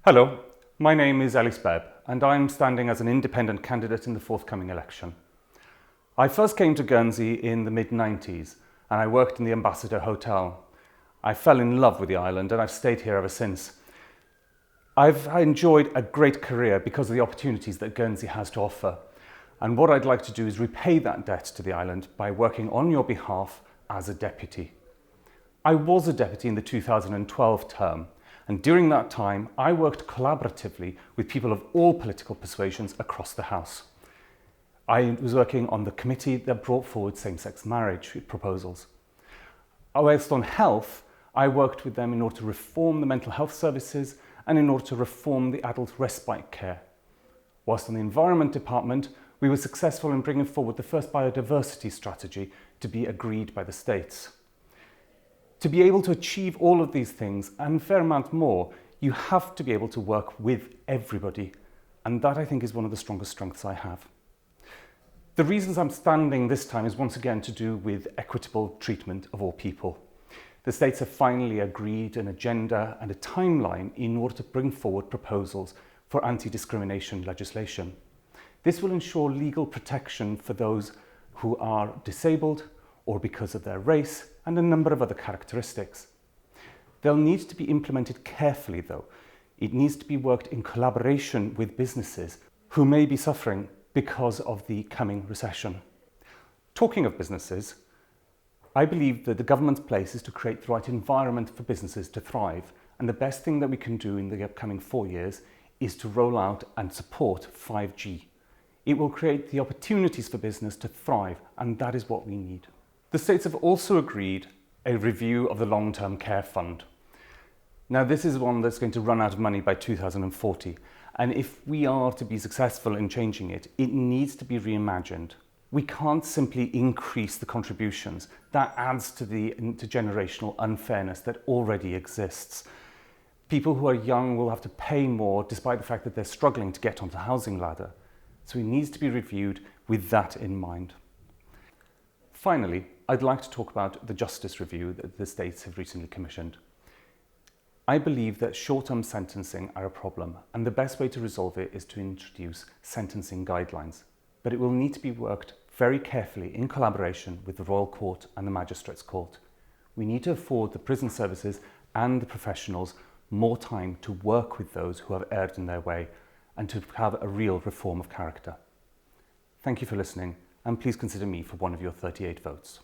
Hello, my name is Elis Bebb and I'm standing as an independent candidate in the forthcoming election. I first came to Guernsey in the mid-90s and I worked in the Ambassador Hotel. I fell in love with the island and I've stayed here ever since. I've enjoyed a great career because of the opportunities that Guernsey has to offer, and what I'd like to do is repay that debt to the island by working on your behalf as a deputy. I was a deputy in the 2012 term, and during that time I worked collaboratively with people of all political persuasions across the House. I was working on the committee that brought forward same-sex marriage proposals. Whilst on health, I worked with them in order to reform the mental health services and in order to reform the adult respite care. Whilst on the Environment Department, we were successful in bringing forward the first biodiversity strategy to be agreed by the states. To be able to achieve all of these things and a fair amount more, you have to be able to work with everybody, and that I think is one of the strongest strengths I have. The reasons I'm standing this time is once again to do with equitable treatment of all people. The states have finally agreed an agenda and a timeline in order to bring forward proposals for anti-discrimination legislation. This will ensure legal protection for those who are disabled or because of their race and a number of other characteristics. They'll need to be implemented carefully though. It needs to be worked in collaboration with businesses who may be suffering because of the coming recession. Talking of businesses, I believe that the government's place is to create the right environment for businesses to thrive, and the best thing that we can do in the upcoming 4 years is to roll out and support 5G. It will create the opportunities for business to thrive, and that is what we need. The states have also agreed a review of the long-term care fund. Now this is one that's going to run out of money by 2040, and if we are to be successful in changing it, it needs to be reimagined. We can't simply increase the contributions. That adds to the intergenerational unfairness that already exists. People who are young will have to pay more despite the fact that they're struggling to get onto the housing ladder. So it needs to be reviewed with that in mind. Finally, I'd like to talk about the justice review that the states have recently commissioned. I believe that short-term sentencing are a problem, and the best way to resolve it is to introduce sentencing guidelines. But it will need to be worked very carefully in collaboration with the Royal Court and the Magistrates' Court. We need to afford the prison services and the professionals more time to work with those who have erred in their way and to have a real reform of character. Thank you for listening, and please consider me for one of your 38 votes.